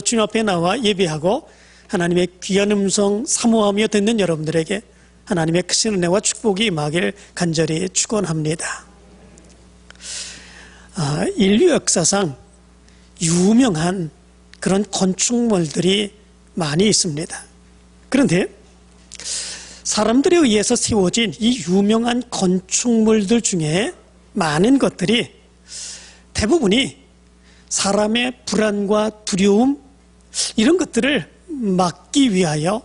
주님 앞에 나와 예배하고 하나님의 귀한 음성 사모하며 듣는 여러분들에게 하나님의 크신 은혜와 축복이 임하길 간절히 축원합니다. 인류 역사상 유명한 그런 건축물들이 많이 있습니다. 그런데 사람들에 의해서 세워진 이 유명한 건축물들 중에 많은 것들이 대부분이 사람의 불안과 두려움 이런 것들을 막기 위하여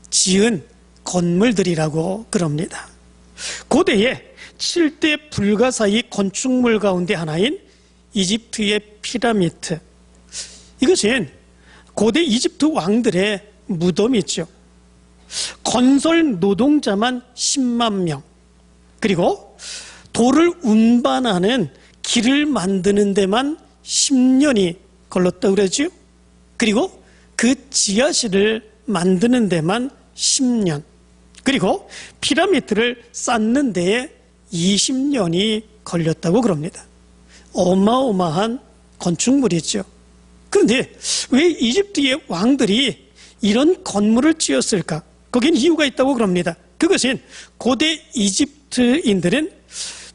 지은 건물들이라고 그럽니다. 고대의 7대 불가사의 건축물 가운데 하나인 이집트의 피라미드, 이것은 고대 이집트 왕들의 무덤이죠. 건설 노동자만 10만 명, 그리고 돌을 운반하는 길을 만드는 데만 10년이 걸렸다고 그러죠. 그리고 그 지하실을 만드는 데만 10년, 그리고 피라미드를 쌓는 데에 20년이 걸렸다고 그럽니다. 어마어마한 건축물이죠. 그런데 왜 이집트의 왕들이 이런 건물을 지었을까? 거기엔 이유가 있다고 그럽니다. 그것은 고대 이집트인들은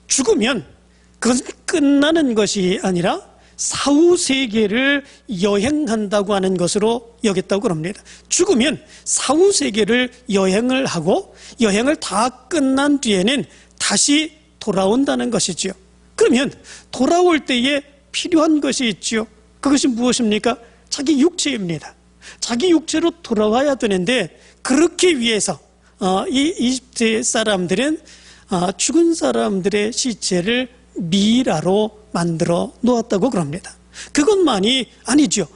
죽으면 그것은 끝나는 것이 아니라 사후세계를 여행한다고 하는 것으로 여겼다고 그럽니다. 죽으면 사후세계를 여행을 하고 여행을 다 끝난 뒤에는 다시 돌아온다는 것이죠. 그러면 돌아올 때에 필요한 것이 있죠. 그것이 무엇입니까? 자기 육체입니다. 자기 육체로 돌아와야 되는데 그렇기 위해서 이 이집트 사람들은 죽은 사람들의 시체를 미라로 만들어 놓았다고 그럽니다. 그것만이 아니죠.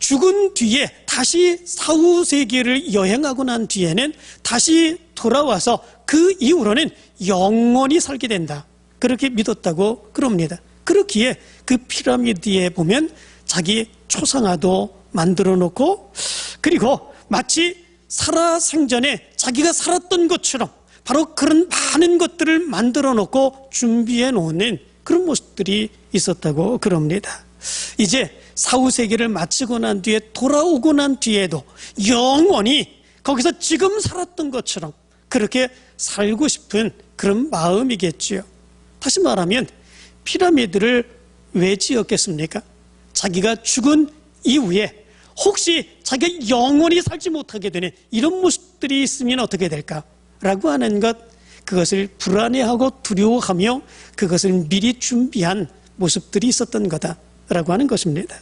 죽은 뒤에 다시 사후세계를 여행하고 난 뒤에는 다시 돌아와서 그 이후로는 영원히 살게 된다, 그렇게 믿었다고 그럽니다. 그렇기에 그 피라미드에 보면 자기 초상화도 만들어 놓고, 그리고 마치 살아생전에 자기가 살았던 것처럼 바로 그런 많은 것들을 만들어 놓고 준비해 놓는 그런 모습들이 있었다고 그럽니다. 이제 사후세계를 마치고 난 뒤에 돌아오고 난 뒤에도 영원히 거기서 지금 살았던 것처럼 그렇게 살고 싶은 그런 마음이겠지요. 다시 말하면 피라미드를 왜 지었겠습니까? 자기가 죽은 이후에 혹시 자기가 영원히 살지 못하게 되는 이런 모습들이 있으면 어떻게 될까라고 하는 것, 그것을 불안해하고 두려워하며 그것을 미리 준비한 모습들이 있었던 거다라고 하는 것입니다.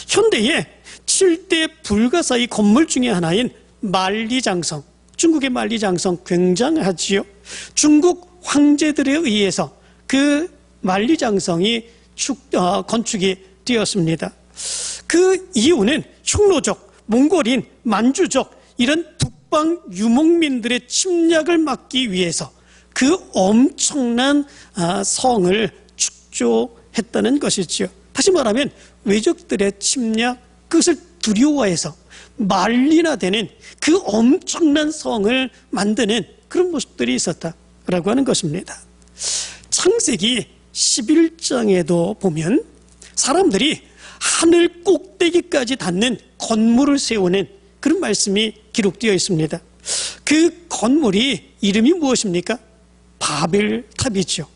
현대의 7대 불가사의 건물 중에 하나인 만리장성, 중국의 만리장성 굉장하지요. 중국 황제들에 의해서 그 만리장성이 건축이 되었습니다. 그 이유는 흉노족, 몽골인, 만주족 이런 북방 유목민들의 침략을 막기 위해서 그 엄청난 성을 축조했다는 것이지요. 다시 말하면 외적들의 침략, 그것을 두려워해서 만리나 되는 그 엄청난 성을 만드는 그런 모습들이 있었다라고 하는 것입니다. 창세기 11장에도 보면 사람들이 하늘 꼭대기까지 닿는 건물을 세우는 그런 말씀이 기록되어 있습니다. 그 건물이 이름이 무엇입니까? 바벨탑이죠.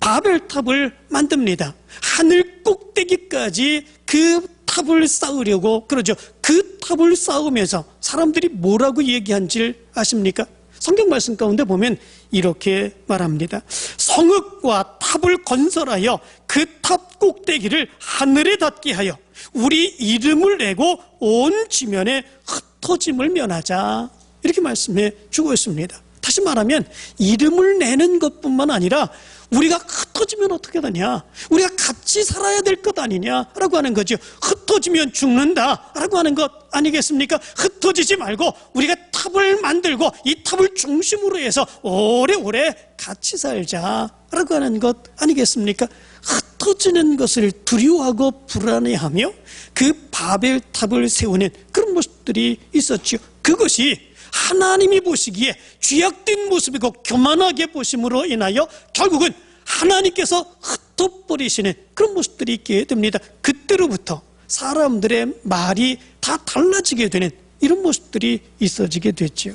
바벨탑을 만듭니다. 하늘 꼭대기까지 그 탑을 쌓으려고 그러죠. 그 탑을 쌓으면서 사람들이 뭐라고 얘기한지 아십니까? 성경 말씀 가운데 보면 이렇게 말합니다. 성읍과 탑을 건설하여 그 탑 꼭대기를 하늘에 닿게 하여 우리 이름을 내고 온 지면에 흩어짐을 면하자, 이렇게 말씀해 주고 있습니다. 다시 말하면 이름을 내는 것뿐만 아니라 우리가 흩어지면 어떻게 되냐, 우리가 같이 살아야 될 것 아니냐라고 하는 거죠. 흩어지면 죽는다라고 하는 것 아니겠습니까? 흩어지지 말고 우리가 탑을 만들고 이 탑을 중심으로 해서 오래오래 같이 살자라고 하는 것 아니겠습니까? 흩어지는 것을 두려워하고 불안해하며 그 바벨탑을 세우는 그런 모습들이 있었죠. 그것이 하나님이 보시기에 죄악된 모습이고 교만하게 보심으로 인하여 결국은 하나님께서 흩어버리시는 그런 모습들이 있게 됩니다. 그때로부터 사람들의 말이 다 달라지게 되는 이런 모습들이 있어지게 됐죠.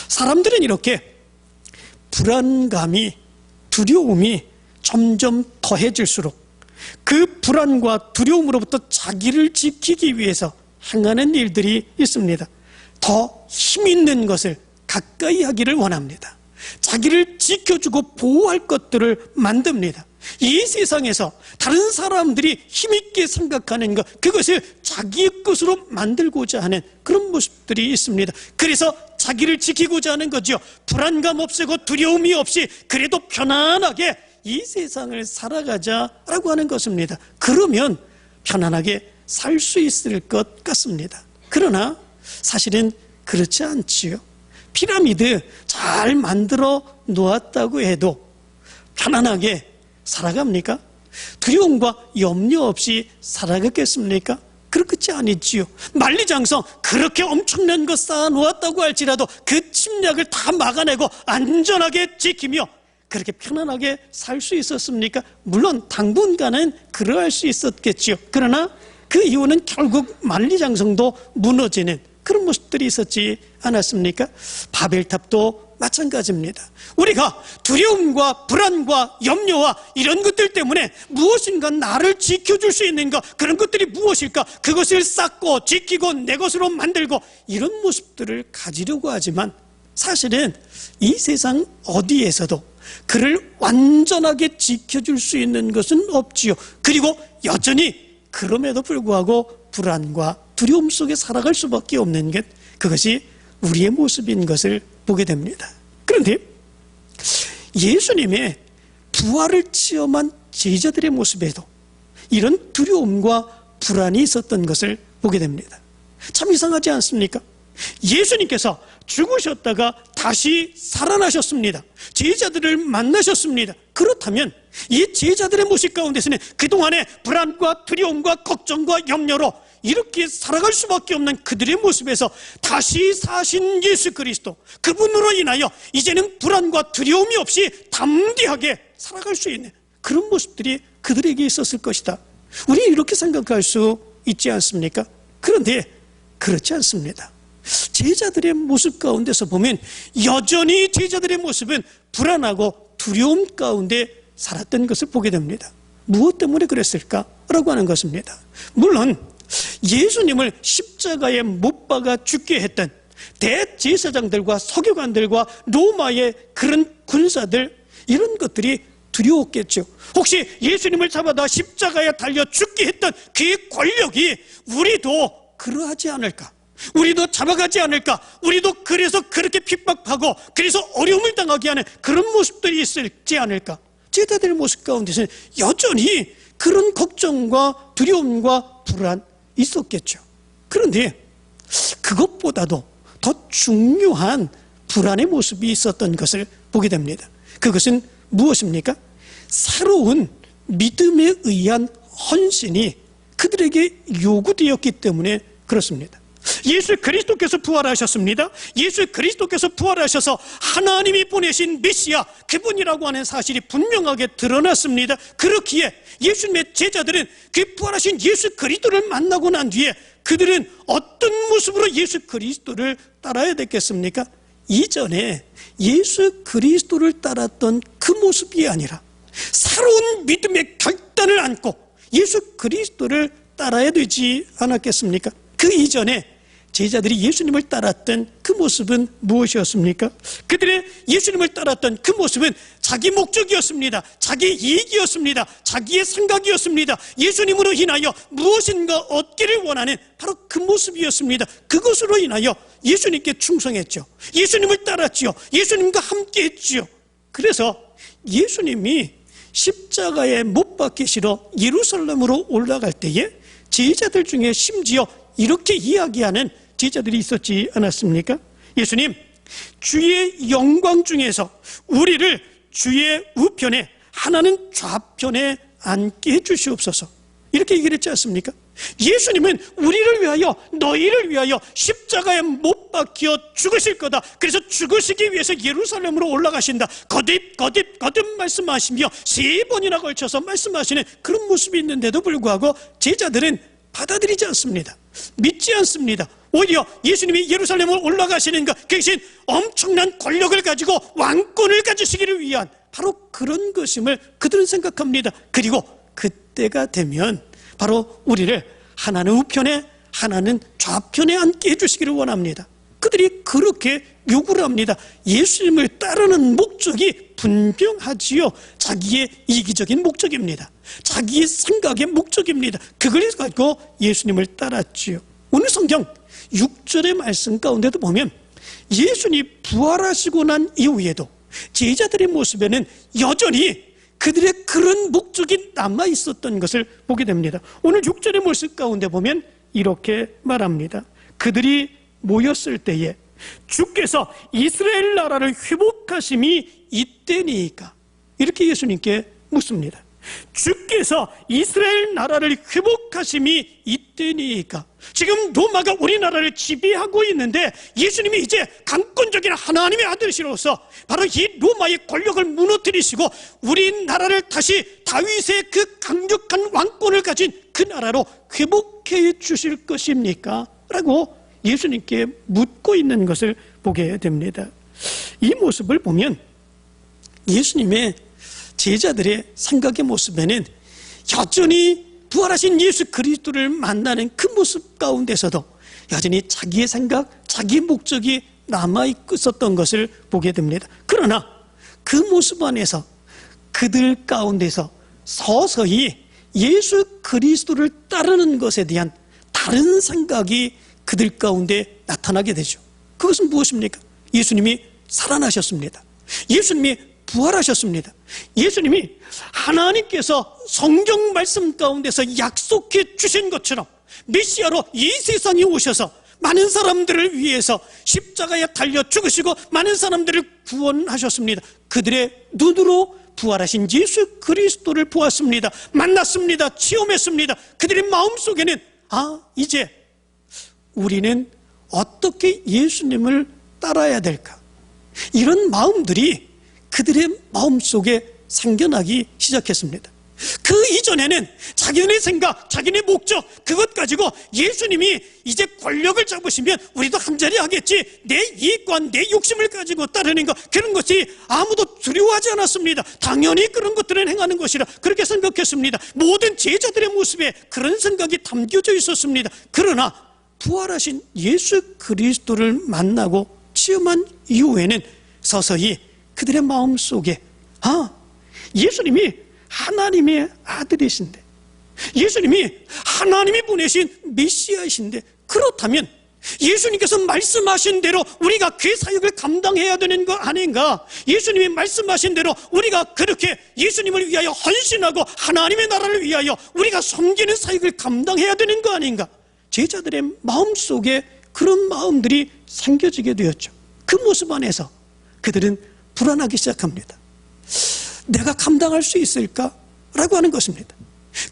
사람들은 이렇게 불안감이, 두려움이 점점 더해질수록 그 불안과 두려움으로부터 자기를 지키기 위해서 행하는 일들이 있습니다. 더 힘 있는 것을 가까이 하기를 원합니다. 자기를 지켜주고 보호할 것들을 만듭니다. 이 세상에서 다른 사람들이 힘있게 생각하는 것, 그것을 자기의 것으로 만들고자 하는 그런 모습들이 있습니다. 그래서 자기를 지키고자 하는 거죠. 불안감 없애고 두려움이 없이 그래도 편안하게 이 세상을 살아가자라고 하는 것입니다. 그러면 편안하게 살 수 있을 것 같습니다. 그러나 사실은 그렇지 않지요. 피라미드 잘 만들어 놓았다고 해도 편안하게 살아갑니까? 두려움과 염려 없이 살아가겠습니까? 그렇지 않지요. 만리장성 그렇게 엄청난 거 쌓아 놓았다고 할지라도 그 침략을 다 막아내고 안전하게 지키며 그렇게 편안하게 살 수 있었습니까? 물론 당분간은 그러할 수 있었겠지요. 그러나 그 이유는 결국 만리장성도 무너지는 그런 모습들이 있었지 않았습니까? 바벨탑도 마찬가지입니다. 우리가 두려움과 불안과 염려와 이런 것들 때문에 무엇인가 나를 지켜줄 수 있는 것, 그런 것들이 무엇일까? 그것을 쌓고 지키고 내 것으로 만들고 이런 모습들을 가지려고 하지만 사실은 이 세상 어디에서도 그를 완전하게 지켜줄 수 있는 것은 없지요. 그리고 여전히 그럼에도 불구하고 불안과 두려움 속에 살아갈 수밖에 없는 것, 그것이 우리의 모습인 것을 보게 됩니다. 그런데 예수님의 부활을 체험한 제자들의 모습에도 이런 두려움과 불안이 있었던 것을 보게 됩니다. 참 이상하지 않습니까? 예수님께서 죽으셨다가 다시 살아나셨습니다. 제자들을 만나셨습니다. 그렇다면 이 제자들의 모습 가운데서는 그동안의 불안과 두려움과 걱정과 염려로 이렇게 살아갈 수밖에 없는 그들의 모습에서 다시 사신 예수 그리스도, 그분으로 인하여 이제는 불안과 두려움이 없이 담대하게 살아갈 수 있는 그런 모습들이 그들에게 있었을 것이다. 우리는 이렇게 생각할 수 있지 않습니까? 그런데 그렇지 않습니다. 제자들의 모습 가운데서 보면 여전히 제자들의 모습은 불안하고 두려움 가운데 살았던 것을 보게 됩니다. 무엇 때문에 그랬을까라고 하는 것입니다. 물론 예수님을 십자가에 못 박아 죽게 했던 대제사장들과 서기관들과 로마의 그런 군사들, 이런 것들이 두려웠겠죠. 혹시 예수님을 잡아다 십자가에 달려 죽게 했던 그 권력이 우리도 그러하지 않을까? 우리도 잡아가지 않을까? 우리도 그래서 그렇게 핍박하고 그래서 어려움을 당하게 하는 그런 모습들이 있을지 않을까? 제자들의 모습 가운데서는 여전히 그런 걱정과 두려움과 불안 있었겠죠. 그런데 그것보다도 더 중요한 불안의 모습이 있었던 것을 보게 됩니다. 그것은 무엇입니까? 새로운 믿음에 의한 헌신이 그들에게 요구되었기 때문에 그렇습니다. 예수 그리스도께서 부활하셨습니다. 예수 그리스도께서 부활하셔서 하나님이 보내신 메시아, 그분이라고 하는 사실이 분명하게 드러났습니다. 그렇기에 예수님의 제자들은 그 부활하신 예수 그리스도를 만나고 난 뒤에 그들은 어떤 모습으로 예수 그리스도를 따라야 됐겠습니까? 이전에 예수 그리스도를 따랐던 그 모습이 아니라 새로운 믿음의 결단을 안고 예수 그리스도를 따라야 되지 않았겠습니까? 그 이전에 제자들이 예수님을 따랐던 그 모습은 무엇이었습니까? 그들의 예수님을 따랐던 그 모습은 자기 목적이었습니다. 자기 이익이었습니다. 자기의 생각이었습니다. 예수님으로 인하여 무엇인가 얻기를 원하는 바로 그 모습이었습니다. 그것으로 인하여 예수님께 충성했죠. 예수님을 따랐지요. 예수님과 함께했지요. 그래서 예수님이 십자가에 못 박히시러 예루살렘으로 올라갈 때에 제자들 중에 심지어 이렇게 이야기하는 제자들이 있었지 않았습니까? 예수님, 주의 영광 중에서 우리를 주의 우편에, 하나는 좌편에 앉게 해주시옵소서, 이렇게 얘기를 했지 않습니까? 예수님은 우리를 위하여, 너희를 위하여 십자가에 못 박혀 죽으실 거다. 그래서 죽으시기 위해서 예루살렘으로 올라가신다. 거듭 말씀하시며 3번이나 걸쳐서 말씀하시는 그런 모습이 있는데도 불구하고 제자들은 받아들이지 않습니다. 믿지 않습니다. 오히려 예수님이 예루살렘을 올라가시는 것, 계신 엄청난 권력을 가지고 왕권을 가지시기를 위한 바로 그런 것임을 그들은 생각합니다. 그리고 그때가 되면 바로 우리를 하나는 우편에 하나는 좌편에 앉게 해주시기를 원합니다. 그들이 그렇게 요구를 합니다. 예수님을 따르는 목적이 분명하지요. 자기의 이기적인 목적입니다. 자기의 생각의 목적입니다. 그걸 가지고 예수님을 따랐지요. 오늘 성경 6절의 말씀 가운데도 보면 예수님이 부활하시고 난 이후에도 제자들의 모습에는 여전히 그들의 그런 목적이 남아 있었던 것을 보게 됩니다. 오늘 6절의 모습 가운데 보면 이렇게 말합니다. 그들이 모였을 때에 주께서 이스라엘 나라를 회복하심이 이때니까, 이렇게 예수님께 묻습니다. 주께서 이스라엘 나라를 회복하심이 이때니까. 지금 로마가 우리나라를 지배하고 있는데 예수님이 이제 강권적인 하나님의 아들이시로서 바로 이 로마의 권력을 무너뜨리시고 우리나라를 다시 다윗의 그 강력한 왕권을 가진 그 나라로 회복해 주실 것입니까? 라고 예수님께 묻고 있는 것을 보게 됩니다. 이 모습을 보면 예수님의 제자들의 생각의 모습에는 여전히 부활하신 예수 그리스도를 만나는 그 모습 가운데서도 여전히 자기의 생각, 자기의 목적이 남아 있었던 것을 보게 됩니다. 그러나 그 모습 안에서 그들 가운데서 서서히 예수 그리스도를 따르는 것에 대한 다른 생각이 그들 가운데 나타나게 되죠. 그것은 무엇입니까? 예수님이 살아나셨습니다. 예수님이 부활하셨습니다. 예수님이 하나님께서 성경 말씀 가운데서 약속해 주신 것처럼 메시아로 이 세상에 오셔서 많은 사람들을 위해서 십자가에 달려 죽으시고 많은 사람들을 구원하셨습니다. 그들의 눈으로 부활하신 예수 그리스도를 보았습니다. 만났습니다. 체험했습니다. 그들의 마음속에는 이제 우리는 어떻게 예수님을 따라야 될까? 이런 마음들이 그들의 마음속에 생겨나기 시작했습니다. 그 이전에는 자기네 생각, 자기네 목적, 그것 가지고 예수님이 이제 권력을 잡으시면 우리도 한자리 하겠지, 내 이익과 내 욕심을 가지고 따르는 것, 그런 것이 아무도 두려워하지 않았습니다. 당연히 그런 것들을 행하는 것이라 그렇게 생각했습니다. 모든 제자들의 모습에 그런 생각이 담겨져 있었습니다. 그러나 부활하신 예수 그리스도를 만나고 체험한 이후에는 서서히 그들의 마음속에 예수님이 하나님의 아들이신데, 예수님이 하나님이 보내신 메시아이신데, 그렇다면 예수님께서 말씀하신 대로 우리가 그 사역을 감당해야 되는 거 아닌가? 예수님이 말씀하신 대로 우리가 그렇게 예수님을 위하여 헌신하고 하나님의 나라를 위하여 우리가 섬기는 사역을 감당해야 되는 거 아닌가? 제자들의 마음속에 그런 마음들이 생겨지게 되었죠. 그 모습 안에서 그들은 불안하기 시작합니다. 내가 감당할 수 있을까? 라고 하는 것입니다.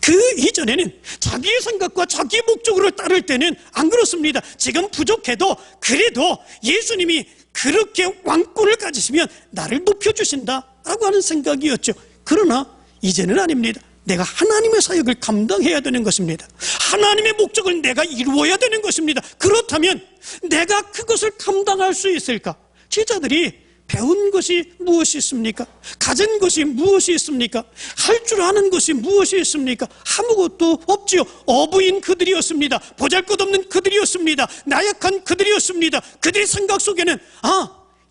그 이전에는 자기의 생각과 자기의 목적으로 따를 때는 안 그렇습니다. 지금 부족해도 그래도 예수님이 그렇게 왕권을 가지시면 나를 높여주신다 라고 하는 생각이었죠. 그러나 이제는 아닙니다. 내가 하나님의 사역을 감당해야 되는 것입니다. 하나님의 목적을 내가 이루어야 되는 것입니다. 그렇다면 내가 그것을 감당할 수 있을까? 제자들이 배운 것이 무엇이 있습니까? 가진 것이 무엇이 있습니까? 할 줄 아는 것이 무엇이 있습니까? 아무것도 없지요. 어부인 그들이었습니다. 보잘것없는 그들이었습니다. 나약한 그들이었습니다. 그들의 생각 속에는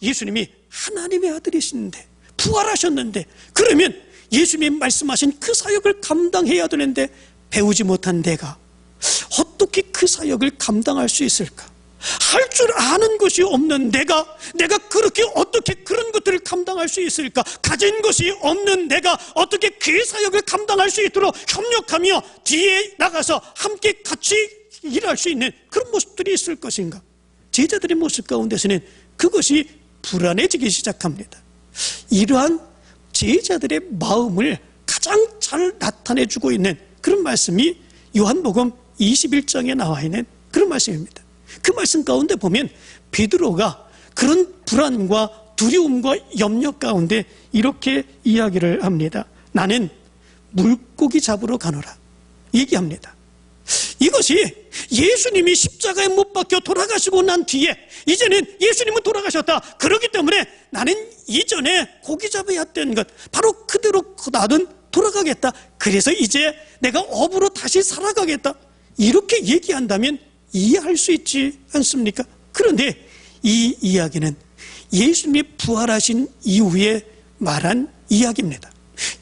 예수님이 하나님의 아들이신데, 부활하셨는데, 그러면 예수님이 말씀하신 그 사역을 감당해야 되는데 배우지 못한 내가 어떻게 그 사역을 감당할 수 있을까? 할 줄 아는 것이 없는 내가 그렇게 어떻게 그런 것들을 감당할 수 있을까? 가진 것이 없는 내가 어떻게 그 사역을 감당할 수 있도록 협력하며 뒤에 나가서 함께 같이 일할 수 있는 그런 모습들이 있을 것인가? 제자들의 모습 가운데서는 그것이 불안해지기 시작합니다. 이러한 제자들의 마음을 가장 잘 나타내주고 있는 그런 말씀이 요한복음 21장에 나와 있는 그런 말씀입니다. 그 말씀 가운데 보면 베드로가 그런 불안과 두려움과 염려 가운데 이렇게 이야기를 합니다. 나는 물고기 잡으러 가노라 얘기합니다. 이것이 예수님이 십자가에 못 박혀 돌아가시고 난 뒤에 이제는 예수님은 돌아가셨다. 그렇기 때문에 나는 이전에 고기 잡아야 했던 것 바로 그대로 나는 돌아가겠다. 그래서 이제 내가 업으로 다시 살아가겠다. 이렇게 얘기한다면 이해할 수 있지 않습니까? 그런데 이 이야기는 예수님이 부활하신 이후에 말한 이야기입니다.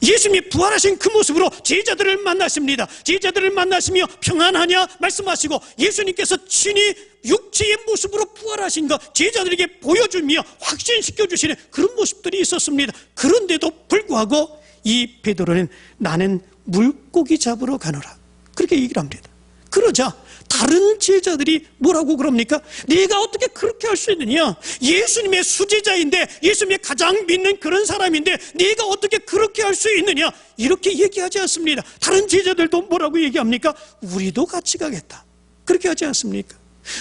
예수님이 부활하신 그 모습으로 제자들을 만나십니다. 제자들을 만나시며 평안하냐 말씀하시고 예수님께서 친히 육체의 모습으로 부활하신 것 제자들에게 보여주며 확신시켜 주시는 그런 모습들이 있었습니다. 그런데도 불구하고 이 베드로는 나는 물고기 잡으러 가노라 그렇게 얘기를 합니다. 그러자 다른 제자들이 뭐라고 그럽니까? 네가 어떻게 그렇게 할 수 있느냐? 예수님의 수제자인데 예수님의 가장 믿는 그런 사람인데 네가 어떻게 그렇게 할 수 있느냐? 이렇게 얘기하지 않습니다. 다른 제자들도 뭐라고 얘기합니까? 우리도 같이 가겠다 그렇게 하지 않습니까?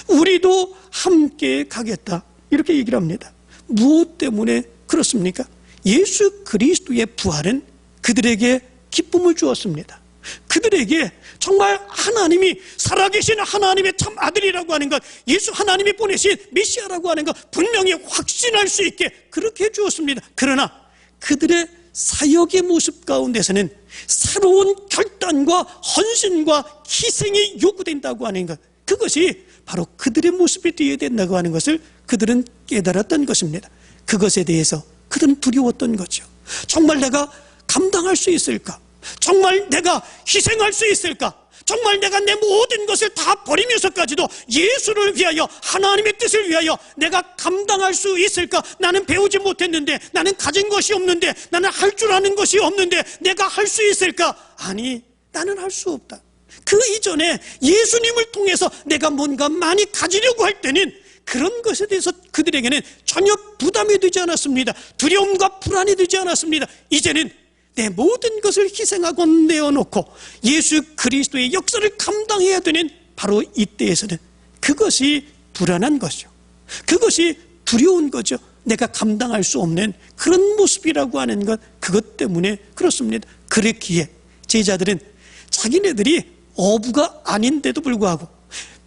우리도 함께 가겠다 이렇게 얘기를 합니다. 무엇 때문에 그렇습니까? 예수 그리스도의 부활은 그들에게 기쁨을 주었습니다. 그들에게 정말 하나님이 살아계신 하나님의 참 아들이라고 하는 것, 예수 하나님이 보내신 메시아라고 하는 것 분명히 확신할 수 있게 그렇게 해주었습니다. 그러나 그들의 사역의 모습 가운데서는 새로운 결단과 헌신과 희생이 요구된다고 하는 것, 그것이 바로 그들의 모습이 되어야 된다고 하는 것을 그들은 깨달았던 것입니다. 그것에 대해서 그들은 두려웠던 거죠. 정말 내가 감당할 수 있을까? 정말 내가 희생할 수 있을까? 정말 내가 내 모든 것을 다 버리면서까지도 예수를 위하여 하나님의 뜻을 위하여 내가 감당할 수 있을까? 나는 배우지 못했는데, 나는 가진 것이 없는데, 나는 할 줄 아는 것이 없는데 내가 할 수 있을까? 아니, 나는 할 수 없다. 그 이전에 예수님을 통해서 내가 뭔가 많이 가지려고 할 때는 그런 것에 대해서 그들에게는 전혀 부담이 되지 않았습니다. 두려움과 불안이 되지 않았습니다. 이제는 내 모든 것을 희생하고 내어놓고 예수 그리스도의 역사를 감당해야 되는 바로 이때에서는 그것이 불안한 거죠. 그것이 두려운 거죠. 내가 감당할 수 없는 그런 모습이라고 하는 것, 그것 때문에 그렇습니다. 그랬기에 제자들은 자기네들이 어부가 아닌데도 불구하고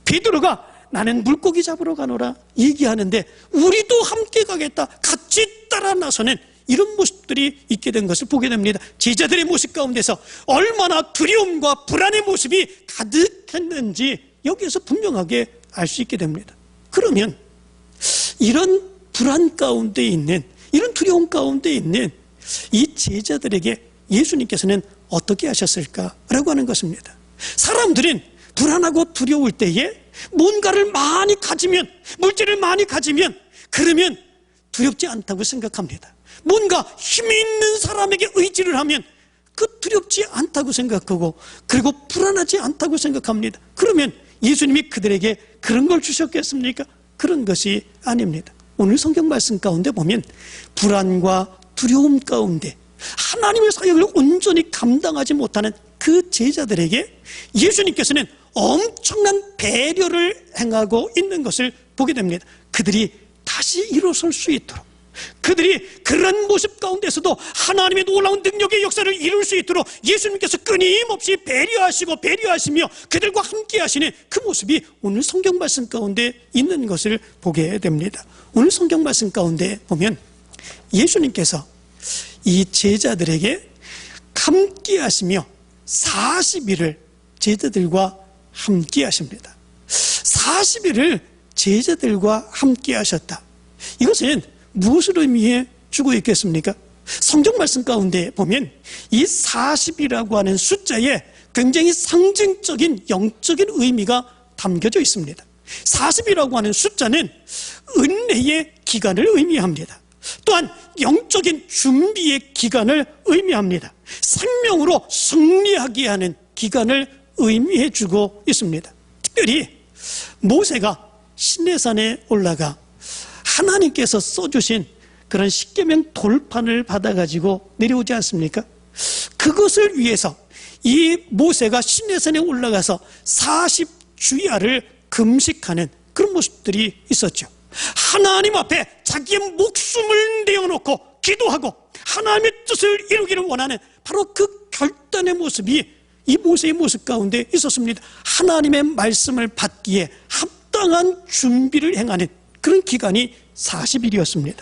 베드로가 나는 물고기 잡으러 가노라 얘기하는데 우리도 함께 가겠다, 같이 따라 나서는 이런 모습들이 있게 된 것을 보게 됩니다. 제자들의 모습 가운데서 얼마나 두려움과 불안의 모습이 가득했는지 여기에서 분명하게 알 수 있게 됩니다. 그러면 이런 불안 가운데 있는, 이런 두려움 가운데 있는 이 제자들에게 예수님께서는 어떻게 하셨을까라고 하는 것입니다. 사람들은 불안하고 두려울 때에 뭔가를 많이 가지면, 물질을 많이 가지면 그러면 두렵지 않다고 생각합니다. 뭔가 힘이 있는 사람에게 의지를 하면 그 두렵지 않다고 생각하고 그리고 불안하지 않다고 생각합니다. 그러면 예수님이 그들에게 그런 걸 주셨겠습니까? 그런 것이 아닙니다. 오늘 성경 말씀 가운데 보면 불안과 두려움 가운데 하나님의 사역을 온전히 감당하지 못하는 그 제자들에게 예수님께서는 엄청난 배려를 행하고 있는 것을 보게 됩니다. 그들이 다시 일어설 수 있도록, 그들이 그런 모습 가운데서도 하나님의 놀라운 능력의 역사를 이룰 수 있도록 예수님께서 끊임없이 배려하시며 그들과 함께 하시는 그 모습이 오늘 성경 말씀 가운데 있는 것을 보게 됩니다. 오늘 성경 말씀 가운데 보면 예수님께서 이 제자들에게 함께 하시며 40일을 제자들과 함께 하십니다. 40일을 제자들과 함께 하셨다. 이것은 무엇을 의미해 주고 있겠습니까? 성경 말씀 가운데 보면 이 40이라고 하는 숫자에 굉장히 상징적인 영적인 의미가 담겨져 있습니다. 40이라고 하는 숫자는 은혜의 기간을 의미합니다. 또한 영적인 준비의 기간을 의미합니다. 생명으로 승리하게 하는 기간을 의미해 주고 있습니다. 특별히 모세가 시내산에 올라가 하나님께서 써주신 그런 십계명 돌판을 받아가지고 내려오지 않습니까? 그것을 위해서 이 모세가 시내산에 올라가서 40주야를 금식하는 그런 모습들이 있었죠. 하나님 앞에 자기의 목숨을 내어놓고 기도하고 하나님의 뜻을 이루기를 원하는 바로 그 결단의 모습이 이 모세의 모습 가운데 있었습니다. 하나님의 말씀을 받기에 합당한 준비를 행하는 그런 기간이 40일이었습니다.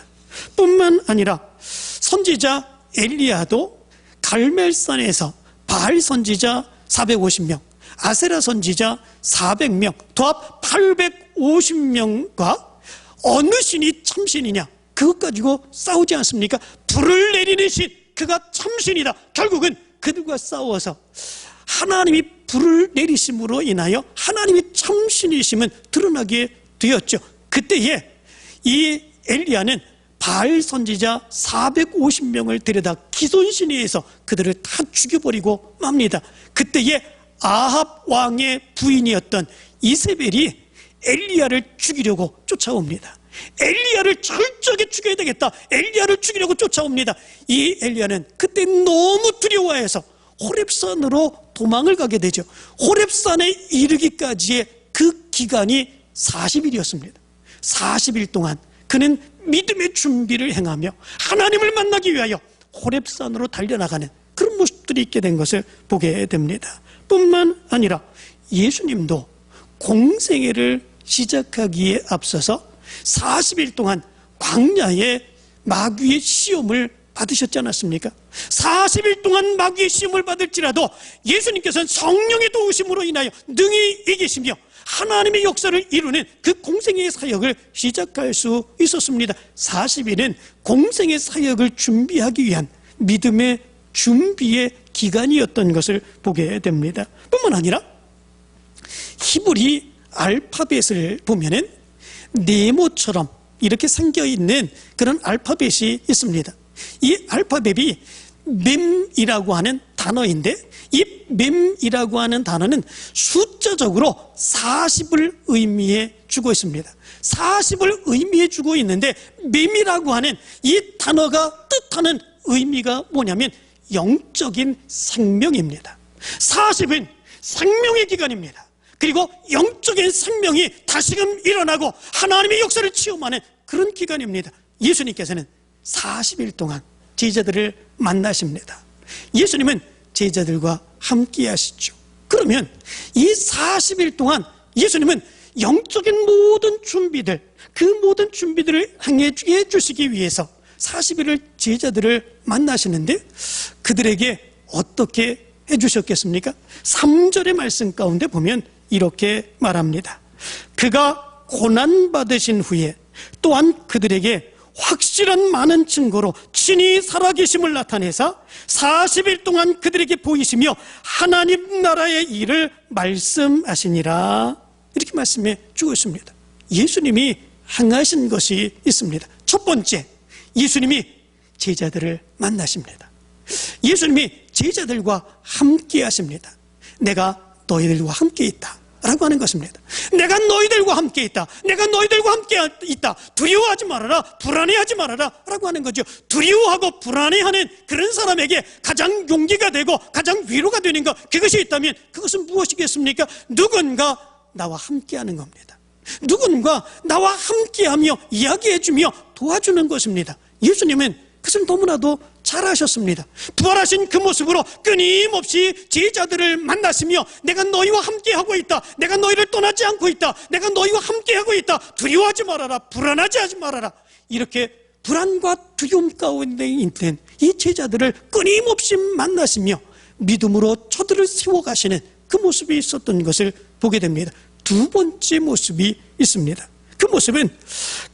뿐만 아니라 선지자 엘리야도 갈멜산에서 바알 선지자 450명, 아세라 선지자 400명, 도합 850명과 어느 신이 참신이냐, 그것 가지고 싸우지 않습니까? 불을 내리는 신, 그가 참신이다. 결국은 그들과 싸워서 하나님이 불을 내리심으로 인하여 하나님이 참신이심은 드러나게 되었죠. 그때에 이 엘리야는 바알 선지자 450명을 데려다 기손신에 의해서 그들을 다 죽여버리고 맙니다. 그때에 아합 왕의 부인이었던 이세벨이 엘리야를 죽이려고 쫓아옵니다. 엘리야를 철저하게 죽여야 되겠다. 엘리야를 죽이려고 쫓아옵니다. 이 엘리야는 그때 너무 두려워해서 호렙산으로 도망을 가게 되죠. 호렙산에 이르기까지의 그 기간이 40일이었습니다. 40일 동안 그는 믿음의 준비를 행하며 하나님을 만나기 위하여 호렙산으로 달려나가는 그런 모습들이 있게 된 것을 보게 됩니다. 뿐만 아니라 예수님도 공생애를 시작하기에 앞서서 40일 동안 광야에 마귀의 시험을 받으셨지 않았습니까? 40일 동안 마귀의 시험을 받을지라도 예수님께서는 성령의 도우심으로 인하여 능히 이기시며 하나님의 역사를 이루는 그 공생의 사역을 시작할 수 있었습니다. 40일은 공생의 사역을 준비하기 위한 믿음의 준비의 기간이었던 것을 보게 됩니다. 뿐만 아니라 히브리 알파벳을 보면은 네모처럼 이렇게 생겨있는 그런 알파벳이 있습니다. 이 알파벳이 mem이라고 하는 단어인데, 이 mem이라고 하는 단어는 숫자적으로 40을 의미해 주고 있습니다. 40을 의미해 주고 있는데, mem이라고 하는 이 단어가 뜻하는 의미가 뭐냐면 영적인 생명입니다. 40은 생명의 기간입니다. 그리고 영적인 생명이 다시금 일어나고 하나님의 역사를 체험하는 그런 기간입니다. 예수님께서는 40일 동안 제자들을 만나십니다. 예수님은 제자들과 함께 하시죠. 그러면 이 40일 동안 예수님은 영적인 모든 준비들, 그 모든 준비들을 행해 주시기 위해서 40일을 제자들을 만나시는데, 그들에게 어떻게 해주셨겠습니까? 3절의 말씀 가운데 보면 이렇게 말합니다. 그가 고난받으신 후에 또한 그들에게 확실한 많은 증거로 친히 살아계심을 나타내사 40일 동안 그들에게 보이시며 하나님 나라의 일을 말씀하시니라. 이렇게 말씀해 주고 있습니다. 예수님이 행하신 것이 있습니다. 첫 번째, 예수님이 제자들을 만나십니다. 예수님이 제자들과 함께 하십니다. 내가 너희들과 함께 있다 라고 하는 것입니다. 내가 너희들과 함께 있다, 내가 너희들과 함께 있다, 두려워하지 말아라, 불안해하지 말아라 라고 하는 거죠. 두려워하고 불안해하는 그런 사람에게 가장 용기가 되고 가장 위로가 되는 것, 그것이 있다면 그것은 무엇이겠습니까? 누군가 나와 함께 하는 겁니다. 누군가 나와 함께하며 이야기해주며 도와주는 것입니다. 예수님은 그것을 너무나도 잘하셨습니다. 부활하신 그 모습으로 끊임없이 제자들을 만나시며 내가 너희와 함께하고 있다, 내가 너희를 떠나지 않고 있다, 내가 너희와 함께하고 있다, 두려워하지 말아라, 불안하지 말아라, 이렇게 불안과 두려움 가운데 있는 이 제자들을 끊임없이 만나시며 믿음으로 저들을 세워가시는 그 모습이 있었던 것을 보게 됩니다. 두 번째 모습이 있습니다. 그 모습은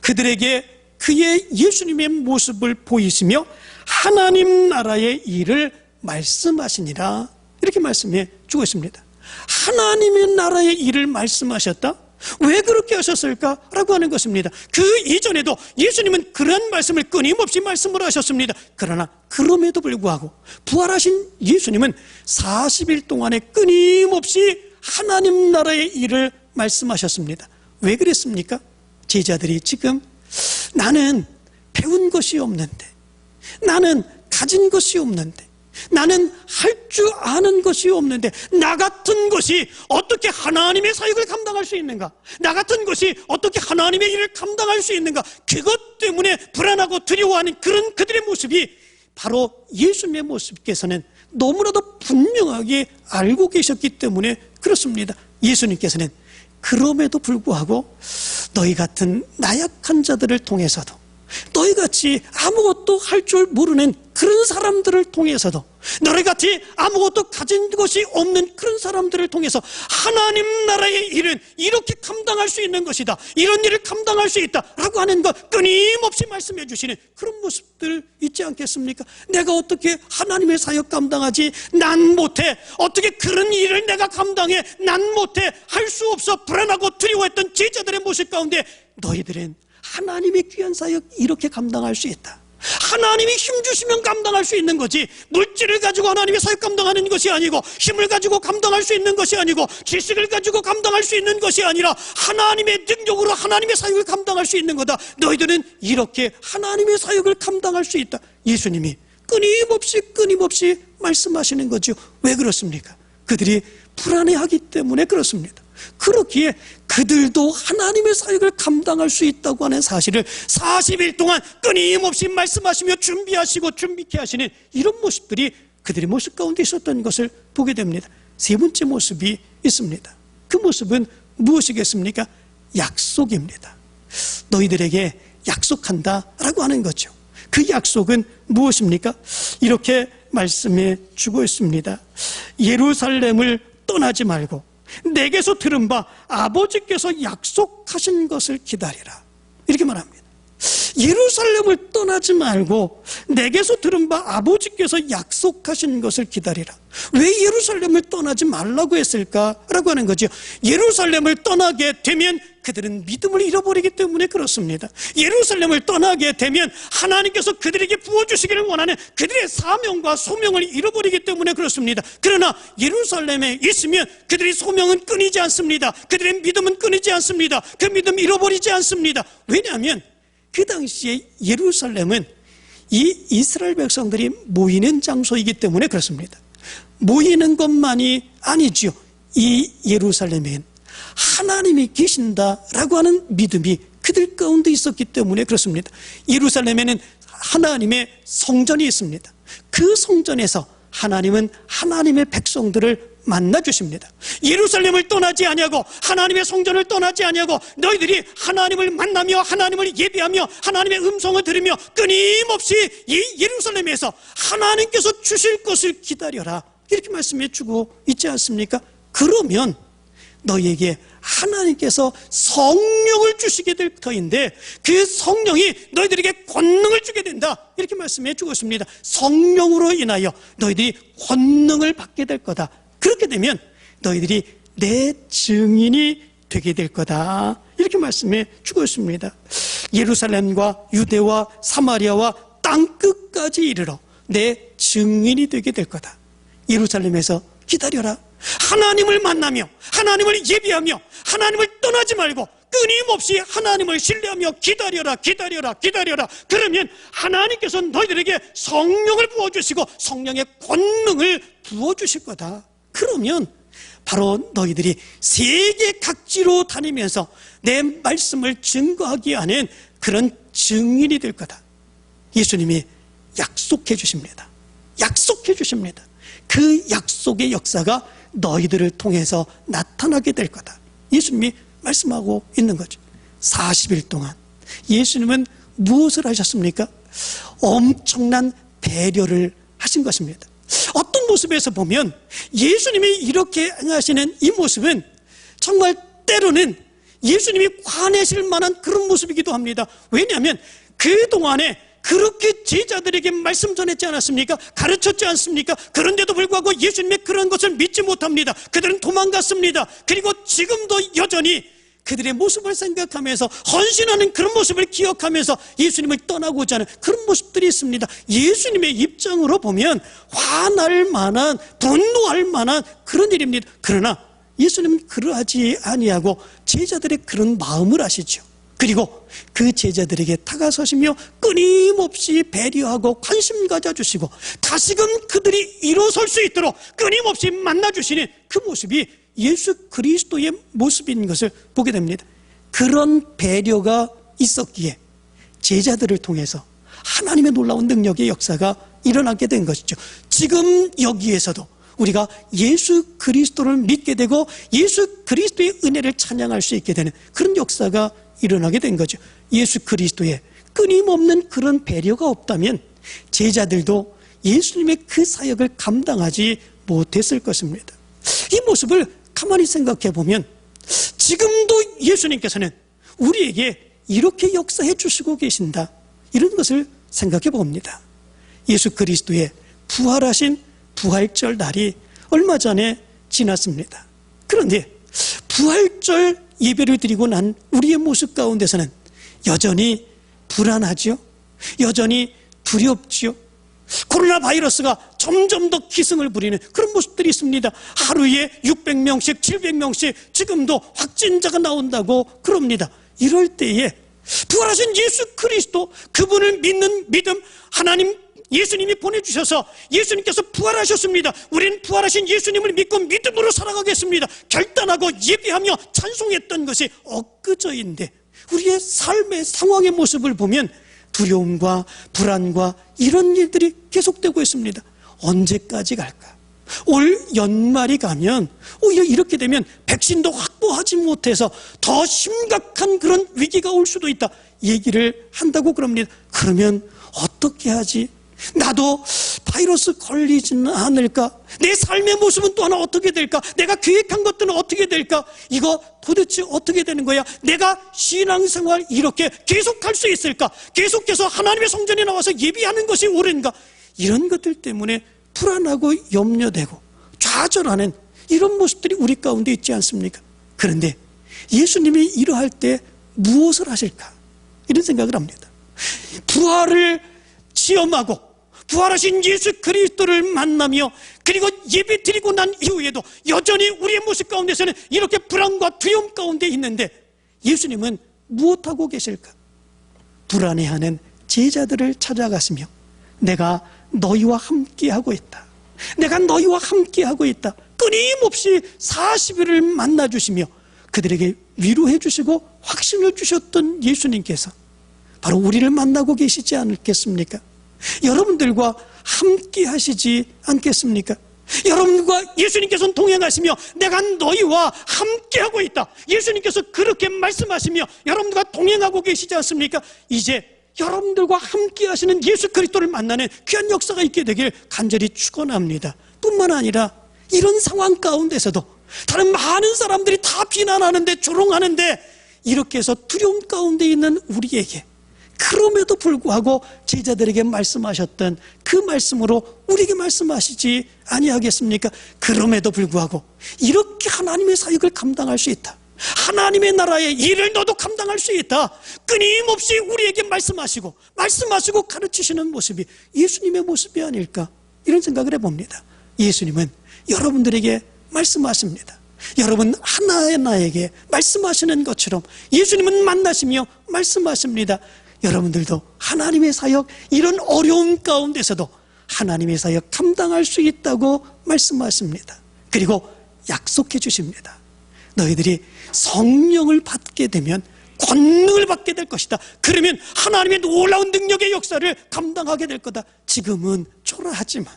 그들에게 그의 예수님의 모습을 보이시며 하나님 나라의 일을 말씀하시니라. 이렇게 말씀해 주고 있습니다. 하나님의 나라의 일을 말씀하셨다? 왜 그렇게 하셨을까? 라고 하는 것입니다. 그 이전에도 예수님은 그런 말씀을 끊임없이 말씀을 하셨습니다. 그러나 그럼에도 불구하고 부활하신 예수님은 40일 동안에 끊임없이 하나님 나라의 일을 말씀하셨습니다. 왜 그랬습니까? 제자들이 지금 나는 배운 것이 없는데, 나는 가진 것이 없는데, 나는 할 줄 아는 것이 없는데, 나 같은 것이 어떻게 하나님의 사역을 감당할 수 있는가? 나 같은 것이 어떻게 하나님의 일을 감당할 수 있는가? 그것 때문에 불안하고 두려워하는 그런 그들의 모습이 바로 예수님의 모습께서는 너무나도 분명하게 알고 계셨기 때문에 그렇습니다. 예수님께서는 그럼에도 불구하고 너희 같은 나약한 자들을 통해서도, 너희같이 아무것도 할 줄 모르는 그런 사람들을 통해서도, 너희같이 아무것도 가진 것이 없는 그런 사람들을 통해서 하나님 나라의 일은 이렇게 감당할 수 있는 것이다, 이런 일을 감당할 수 있다 라고 하는 것 끊임없이 말씀해 주시는 그런 모습들 있지 않겠습니까? 내가 어떻게 하나님의 사역 감당하지? 난 못해. 어떻게 그런 일을 내가 감당해? 난 못해. 할 수 없어. 불안하고 두려워했던 제자들의 모습 가운데 너희들은 하나님의 귀한 사역 이렇게 감당할 수 있다. 하나님이 힘주시면 감당할 수 있는 거지, 물질을 가지고 하나님의 사역 감당하는 것이 아니고, 힘을 가지고 감당할 수 있는 것이 아니고, 지식을 가지고 감당할 수 있는 것이 아니라 하나님의 능력으로 하나님의 사역을 감당할 수 있는 거다. 너희들은 이렇게 하나님의 사역을 감당할 수 있다. 예수님이 끊임없이 말씀하시는 거죠. 왜 그렇습니까? 그들이 불안해하기 때문에 그렇습니다. 그렇기에 그들도 하나님의 사역을 감당할 수 있다고 하는 사실을 40일 동안 끊임없이 말씀하시며 준비하시고 준비케 하시는 이런 모습들이 그들의 모습 가운데 있었던 것을 보게 됩니다. 세 번째 모습이 있습니다. 그 모습은 무엇이겠습니까? 약속입니다. 너희들에게 약속한다라고 하는 거죠. 그 약속은 무엇입니까? 이렇게 말씀해 주고 있습니다. 예루살렘을 떠나지 말고 내게서 들은 바 아버지께서 약속하신 것을 기다리라, 이렇게 말합니다. 예루살렘을 떠나지 말고 내게서 들은 바 아버지께서 약속하신 것을 기다리라. 왜 예루살렘을 떠나지 말라고 했을까라고 하는 거죠. 예루살렘을 떠나게 되면 그들은 믿음을 잃어버리기 때문에 그렇습니다. 예루살렘을 떠나게 되면 하나님께서 그들에게 부어주시기를 원하는 그들의 사명과 소명을 잃어버리기 때문에 그렇습니다. 그러나 예루살렘에 있으면 그들의 소명은 끊이지 않습니다. 그들의 믿음은 끊이지 않습니다. 그 믿음 잃어버리지 않습니다. 왜냐하면 그 당시에 예루살렘은 이 이스라엘 백성들이 모이는 장소이기 때문에 그렇습니다. 모이는 것만이 아니지요. 이 예루살렘엔 하나님이 계신다라고 하는 믿음이 그들 가운데 있었기 때문에 그렇습니다. 예루살렘에는 하나님의 성전이 있습니다. 그 성전에서 하나님은 하나님의 백성들을 만나 주십니다. 예루살렘을 떠나지 아니하고 하나님의 성전을 떠나지 아니하고 너희들이 하나님을 만나며 하나님을 예배하며 하나님의 음성을 들으며 끊임없이 이 예루살렘에서 하나님께서 주실 것을 기다려라, 이렇게 말씀해 주고 있지 않습니까? 그러면 너희에게 하나님께서 성령을 주시게 될 터인데 그 성령이 너희들에게 권능을 주게 된다, 이렇게 말씀해 주고 있습니다. 성령으로 인하여 너희들이 권능을 받게 될 거다. 그렇게 되면 너희들이 내 증인이 되게 될 거다, 이렇게 말씀해 주고 있습니다. 예루살렘과 유대와 사마리아와 땅끝까지 이르러 내 증인이 되게 될 거다. 예루살렘에서 기다려라. 하나님을 만나며 하나님을 예배하며 하나님을 떠나지 말고 끊임없이 하나님을 신뢰하며 기다려라. 그러면 하나님께서 너희들에게 성령을 부어주시고 성령의 권능을 부어주실 거다. 그러면 바로 너희들이 세계 각지로 다니면서 내 말씀을 증거하게 하는 그런 증인이 될 거다. 예수님이 약속해 주십니다. 그 약속의 역사가 너희들을 통해서 나타나게 될 거다. 예수님이 말씀하고 있는 거죠. 40일 동안 예수님은 무엇을 하셨습니까? 엄청난 배려를 하신 것입니다. 어떤 모습에서 보면 예수님이 이렇게 행하시는 이 모습은 정말 때로는 예수님이 화내실 만한 그런 모습이기도 합니다. 왜냐하면 그동안에 그렇게 제자들에게 말씀 전했지 않았습니까? 가르쳤지 않습니까? 그런데도 불구하고 예수님의 그런 것을 믿지 못합니다. 그들은 도망갔습니다. 그리고 지금도 여전히 그들의 모습을 생각하면서 헌신하는 그런 모습을 기억하면서 예수님을 떠나고자 하는 그런 모습들이 있습니다. 예수님의 입장으로 보면 화날 만한, 분노할 만한 그런 일입니다. 그러나 예수님은 그러하지 아니하고 제자들의 그런 마음을 아시죠. 그리고 그 제자들에게 다가서시며 끊임없이 배려하고 관심 가져주시고 다시금 그들이 일어설 수 있도록 끊임없이 만나주시는 그 모습이 예수 그리스도의 모습인 것을 보게 됩니다. 그런 배려가 있었기에 제자들을 통해서 하나님의 놀라운 능력의 역사가 일어나게 된 것이죠. 지금 여기에서도 우리가 예수 그리스도를 믿게 되고 예수 그리스도의 은혜를 찬양할 수 있게 되는 그런 역사가 일어나게 된 거죠. 예수 그리스도의 끊임없는 그런 배려가 없다면 제자들도 예수님의 그 사역을 감당하지 못했을 것입니다. 이 모습을 가만히 생각해 보면 지금도 예수님께서는 우리에게 이렇게 역사해 주시고 계신다, 이런 것을 생각해 봅니다. 예수 그리스도의 부활하신 부활절 날이 얼마 전에 지났습니다. 그런데 부활절 예배를 드리고 난 우리의 모습 가운데서는 여전히 불안하죠. 여전히 두렵죠. 코로나 바이러스가 점점 더 기승을 부리는 그런 모습들이 있습니다. 하루에 600명씩 700명씩 지금도 확진자가 나온다고 그럽니다. 이럴 때에 부활하신 예수 그리스도, 그분을 믿는 믿음, 하나님 예수님이 보내주셔서 예수님께서 부활하셨습니다. 우리는 부활하신 예수님을 믿고 믿음으로 살아가겠습니다, 결단하고 예배하며 찬송했던 것이 엊그저인데 우리의 삶의 상황의 모습을 보면 두려움과 불안과 이런 일들이 계속되고 있습니다. 언제까지 갈까? 올 연말이 가면 오히려 이렇게 되면 백신도 확보하지 못해서 더 심각한 그런 위기가 올 수도 있다 얘기를 한다고 그럽니다. 그러면 어떻게 하지? 나도 바이러스 걸리지는 않을까? 내 삶의 모습은 또 하나 어떻게 될까? 내가 계획한 것들은 어떻게 될까? 이거 도대체 어떻게 되는 거야? 내가 신앙생활 이렇게 계속할 수 있을까? 계속해서 하나님의 성전에 나와서 예배하는 것이 옳은가? 이런 것들 때문에 불안하고 염려되고 좌절하는 이런 모습들이 우리 가운데 있지 않습니까? 그런데 예수님이 이러할 때 무엇을 하실까? 이런 생각을 합니다. 부활을 시험하고 부활하신 예수 그리스도를 만나며 그리고 예배 드리고 난 이후에도 여전히 우리의 모습 가운데서는 이렇게 불안과 두려움 가운데 있는데 예수님은 무엇하고 계실까? 불안해하는 제자들을 찾아가시며 내가 너희와 함께하고 있다, 내가 너희와 함께하고 있다, 끊임없이 40일을 만나주시며 그들에게 위로해 주시고 확신을 주셨던 예수님께서 바로 우리를 만나고 계시지 않겠습니까? 여러분들과 함께 하시지 않겠습니까? 여러분과 예수님께서는 동행하시며 내가 너희와 함께하고 있다, 예수님께서 그렇게 말씀하시며 여러분들과 동행하고 계시지 않습니까? 이제 여러분들과 함께 하시는 예수 그리스도를 만나는 귀한 역사가 있게 되길 간절히 축원합니다. 뿐만 아니라 이런 상황 가운데서도 다른 많은 사람들이 다 비난하는데 조롱하는데 이렇게 해서 두려움 가운데 있는 우리에게 그럼에도 불구하고 제자들에게 말씀하셨던 그 말씀으로 우리에게 말씀하시지 아니하겠습니까? 그럼에도 불구하고 이렇게 하나님의 사역을 감당할 수 있다, 하나님의 나라의 일을 너도 감당할 수 있다, 끊임없이 우리에게 말씀하시고 가르치시는 모습이 예수님의 모습이 아닐까, 이런 생각을 해봅니다. 예수님은 여러분들에게 말씀하십니다. 여러분 하나하나에게 말씀하시는 것처럼 예수님은 만나시며 말씀하십니다. 여러분들도 하나님의 사역, 이런 어려움 가운데서도 하나님의 사역 감당할 수 있다고 말씀하십니다. 그리고 약속해 주십니다. 너희들이 성령을 받게 되면 권능을 받게 될 것이다. 그러면 하나님의 놀라운 능력의 역사를 감당하게 될 거다. 지금은 초라하지만,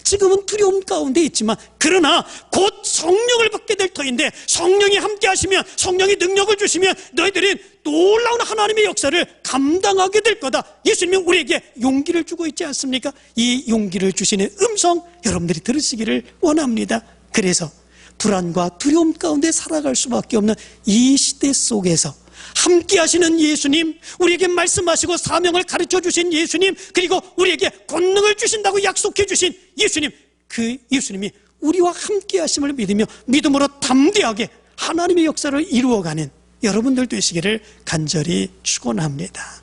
지금은 두려움 가운데 있지만, 그러나 곧 성령을 받게 될 터인데 성령이 함께 하시면, 성령이 능력을 주시면 너희들은 놀라운 하나님의 역사를 감당하게 될 거다. 예수님은 우리에게 용기를 주고 있지 않습니까? 이 용기를 주시는 음성 여러분들이 들으시기를 원합니다. 그래서 불안과 두려움 가운데 살아갈 수밖에 없는 이 시대 속에서 함께 하시는 예수님, 우리에게 말씀하시고 사명을 가르쳐 주신 예수님, 그리고 우리에게 권능을 주신다고 약속해 주신 예수님, 그 예수님이 우리와 함께 하심을 믿으며 믿음으로 담대하게 하나님의 역사를 이루어가는 여러분들 되시기를 간절히 축원합니다.